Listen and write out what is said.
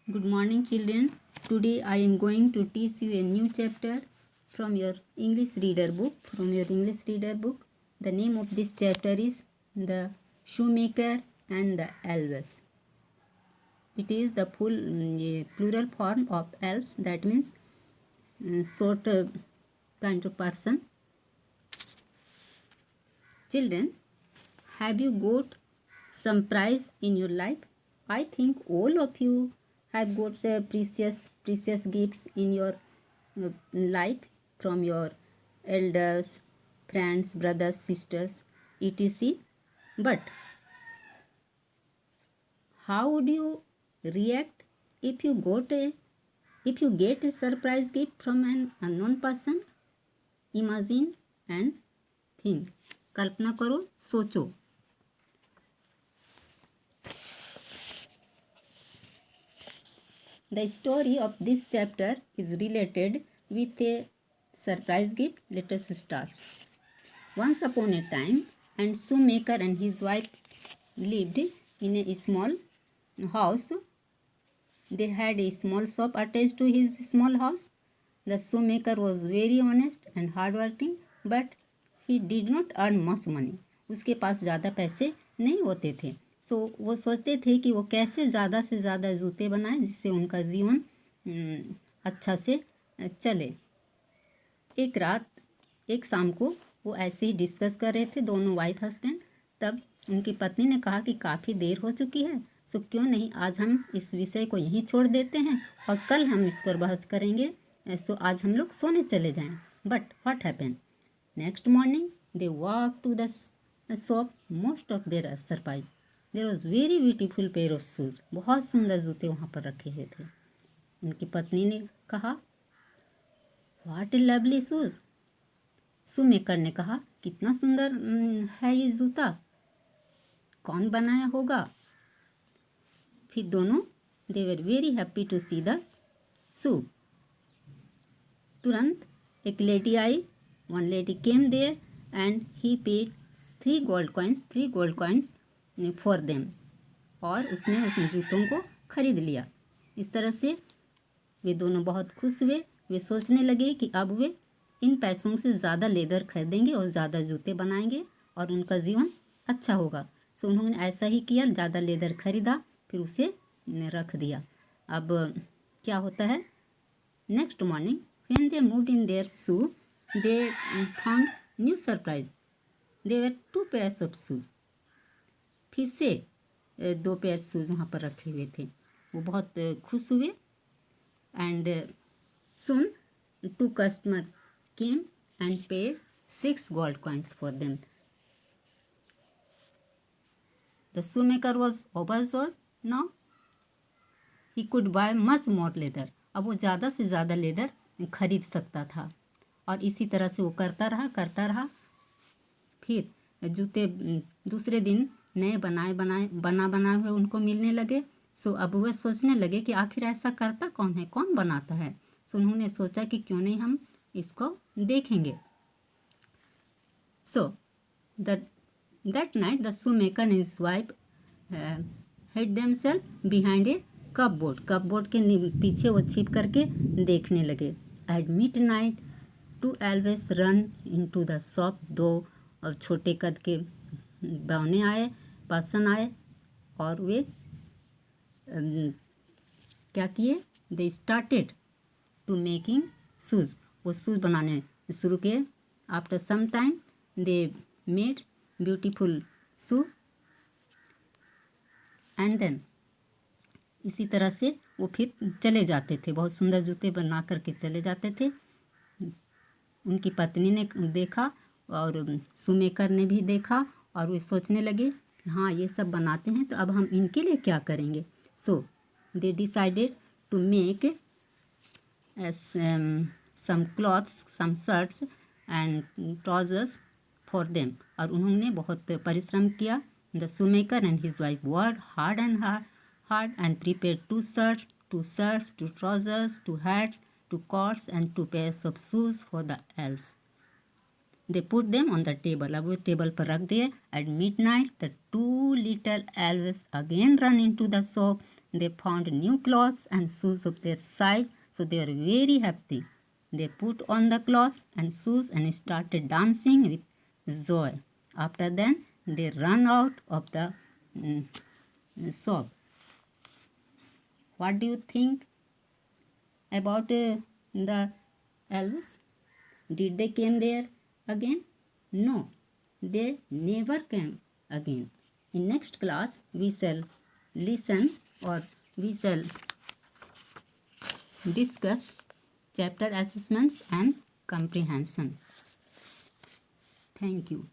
Good morning, children. Today I am going to teach you a new chapter from your English reader book. The name of this chapter is The Shoemaker and the Elves. It is the plural form of elves, that means sort of kind of person. Children, have you got some prize in your life? I think all of you have got precious gifts in your life from your elders, friends, brothers, sisters, etc. But how would you react if you get a surprise gift from an unknown person? Imagine and think. कल्पना करो, सोचो. The story of this chapter is related with a surprise gift. Let us start. Once upon a time, and shoemaker and his wife lived in a small house. They had a small shop attached to his small house. The shoemaker was very honest and hardworking, but he did not earn much money. उसके पास ज़्यादा पैसे नहीं होते थे. सो वो सोचते थे कि वो कैसे ज़्यादा से ज़्यादा जूते बनाएं जिससे उनका जीवन अच्छा से चले. एक शाम को वो ऐसे ही डिस्कस कर रहे थे, दोनों वाइफ हस्बैंड. तब उनकी पत्नी ने कहा कि काफ़ी देर हो चुकी है, सो क्यों नहीं आज हम इस विषय को यहीं छोड़ देते हैं और कल हम इस पर बहस करेंगे. सो आज हम लोग सोने चले जाएं. But what happened? Next morning they walk to the shop. Most of there are surprise. There was very beautiful pair of shoes. बहुत सुंदर जूते वहाँ पर रखे हुए थे. उनकी पत्नी ने कहा, what A lovely shoes. Shoemaker ने कहा, कितना सुंदर है ये जूता, कौन बनाया होगा. फिर दोनों they were very happy to see the shoe. तुरंत एक लेडी आई. One lady came there and he paid 3 gold coins for them. और उसने उस जूतों को खरीद लिया. इस तरह से वे दोनों बहुत खुश हुए. वे सोचने लगे कि अब वे इन पैसों से ज़्यादा लेदर खरीदेंगे और ज़्यादा जूते बनाएंगे और उनका जीवन अच्छा होगा. सो उन्होंने ऐसा ही किया, ज़्यादा लेदर खरीदा, फिर उसे रख दिया. अब क्या होता है? Next morning when they moved in their shoe they found new surprise. There 2 pairs of shoes. फिर से 2 पेयर शूज़ वहाँ पर रखे हुए थे. वो बहुत खुश हुए. And soon 2 customer came and paid 6 gold coins for them. The shoemaker was overjoyed now. He could buy much more leather. अब वो ज़्यादा से ज़्यादा लेदर खरीद सकता था. और इसी तरह से वो करता रहा. फिर जूते दूसरे दिन नए बनाए हुए उनको मिलने लगे. सो अब वह सोचने लगे कि आखिर ऐसा करता कौन है, कौन बनाता है. सो उन्होंने सोचा कि क्यों नहीं हम इसको देखेंगे. So that night the shoemaker and his wife hid themselves behind a cupboard के पीछे वो छिप करके देखने लगे. At midnight 2 elves run into the shop. 2 और छोटे कद के पर्सन आए और वे क्या किए? They started to making shoes. वो शूज़ बनाने शुरू किए. After some time they made beautiful shoe. And then इसी तरह से वो फिर चले जाते थे, बहुत सुंदर जूते बना करके चले जाते थे. उनकी पत्नी ने देखा और शूमेकर ने भी देखा और वे सोचने लगे, हाँ ये सब बनाते हैं तो अब हम इनके लिए क्या करेंगे. So they decided to make some clothes, some shirts and trousers for them. और उन्होंने बहुत परिश्रम किया. The shoemaker and his wife worked hard and prepared 2 shirts, 2 trousers, 2 hats, 2 coats and 2 pairs of shoes for the elves. They put them on the table. अब वो table पर रख दिए. At midnight the 2 little elves again run into the shop. they found new clothes and shoes of their size, so they were very happy. They put on the clothes and shoes and started dancing with joy. After then, they ran out of the shop. What do you think about the elves? Did they came there again? No, they never came again. In next class, we shall listen or we shall discuss chapter assessments and comprehension. Thank you.